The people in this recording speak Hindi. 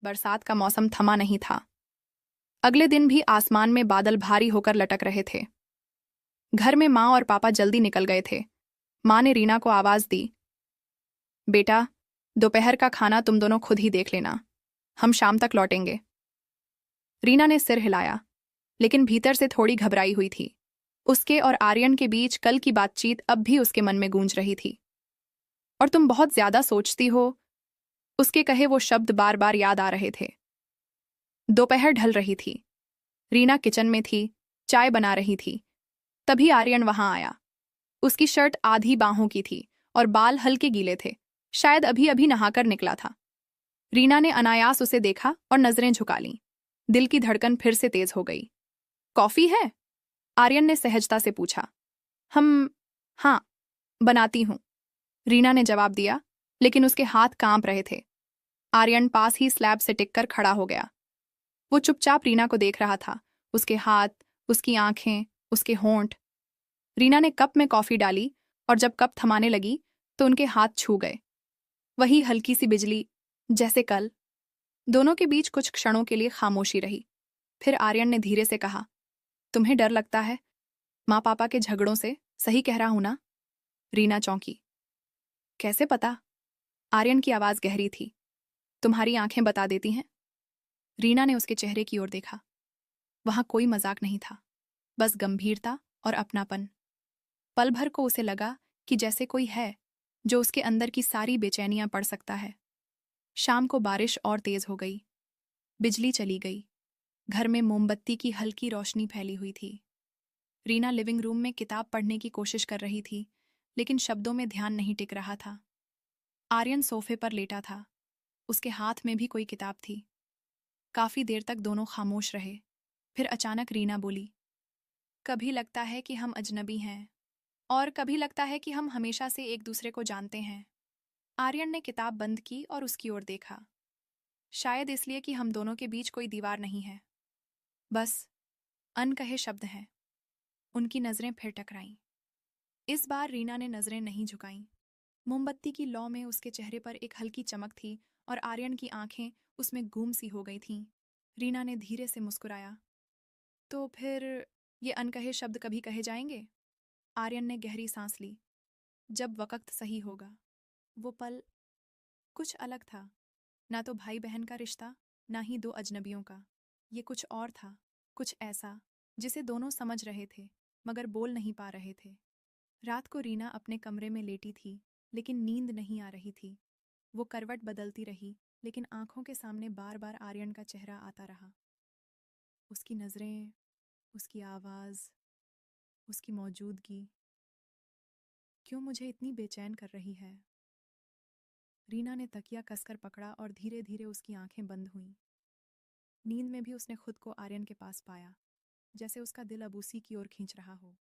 बरसात का मौसम थमा नहीं था। अगले दिन भी आसमान में बादल भारी होकर लटक रहे थे। घर में माँ और पापा जल्दी निकल गए थे। माँ ने रीना को आवाज दी, बेटा, दोपहर का खाना तुम दोनों खुद ही देख लेना, हम शाम तक लौटेंगे। रीना ने सिर हिलाया, लेकिन भीतर से थोड़ी घबराई हुई थी। उसके और आर्यन के बीच कल की बातचीत अब भी उसके मन में गूंज रही थी। और तुम बहुत ज्यादा सोचती हो, उसके कहे वो शब्द बार बार याद आ रहे थे। दोपहर ढल रही थी। रीना किचन में थी, चाय बना रही थी। तभी आर्यन वहां आया। उसकी शर्ट आधी बाहों की थी और बाल हल्के गीले थे, शायद अभी अभी नहाकर निकला था। रीना ने अनायास उसे देखा और नजरें झुका लीं। दिल की धड़कन फिर से तेज हो गई। कॉफी है? आर्यन ने सहजता से पूछा। हम हाँ, बनाती हूं, रीना ने जवाब दिया, लेकिन उसके हाथ कांप रहे थे। आर्यन पास ही स्लैब से टिककर खड़ा हो गया। वो चुपचाप रीना को देख रहा था, उसके हाथ, उसकी आंखें, उसके होंठ। रीना ने कप में कॉफी डाली और जब कप थमाने लगी तो उनके हाथ छू गए। वही हल्की सी बिजली, जैसे कल। दोनों के बीच कुछ क्षणों के लिए खामोशी रही। फिर आर्यन ने धीरे से कहा, तुम्हें डर लगता है माँ पापा के झगड़ों से? सही कह रहा हूं ना? रीना चौंकी। कैसे पता? आर्यन की आवाज गहरी थी। तुम्हारी आंखें बता देती हैं। रीना ने उसके चेहरे की ओर देखा। वहां कोई मजाक नहीं था, बस गंभीरता और अपनापन। पल भर को उसे लगा कि जैसे कोई है जो उसके अंदर की सारी बेचैनियां पढ़ सकता है। शाम को बारिश और तेज हो गई। बिजली चली गई। घर में मोमबत्ती की हल्की रोशनी फैली हुई थी। रीना लिविंग रूम में किताब पढ़ने की कोशिश कर रही थी, लेकिन शब्दों में ध्यान नहीं टिक रहा था। आर्यन सोफे पर लेटा था, उसके हाथ में भी कोई किताब थी। काफी देर तक दोनों खामोश रहे। फिर अचानक रीना बोली, कभी लगता है कि हम अजनबी हैं, और कभी लगता है कि हम हमेशा से एक दूसरे को जानते हैं। आर्यन ने किताब बंद की और उसकी ओर देखा। शायद इसलिए कि हम दोनों के बीच कोई दीवार नहीं है, बस अनकहे शब्द हैं। उनकी नजरें फिर टकराईं। इस बार रीना ने नजरें नहीं झुकाईं। मोमबत्ती की लौ में उसके चेहरे पर एक हल्की चमक थी और आर्यन की आंखें उसमें गुम सी हो गई थीं। रीना ने धीरे से मुस्कुराया, तो फिर ये अनकहे शब्द कभी कहे जाएंगे? आर्यन ने गहरी सांस ली। जब वक्त सही होगा। वो पल कुछ अलग था। ना तो भाई बहन का रिश्ता, ना ही दो अजनबियों का। ये कुछ और था, कुछ ऐसा जिसे दोनों समझ रहे थे मगर बोल नहीं पा रहे थे। रात को रीना अपने कमरे में लेटी थी, लेकिन नींद नहीं आ रही थी। वो करवट बदलती रही, लेकिन आंखों के सामने बार बार आर्यन का चेहरा आता रहा। उसकी नजरें, उसकी आवाज, उसकी मौजूदगी क्यों मुझे इतनी बेचैन कर रही है? रीना ने तकिया कसकर पकड़ा और धीरे धीरे उसकी आंखें बंद हुईं। नींद में भी उसने खुद को आर्यन के पास पाया, जैसे उसका दिल अब उसी की ओर खींच रहा हो।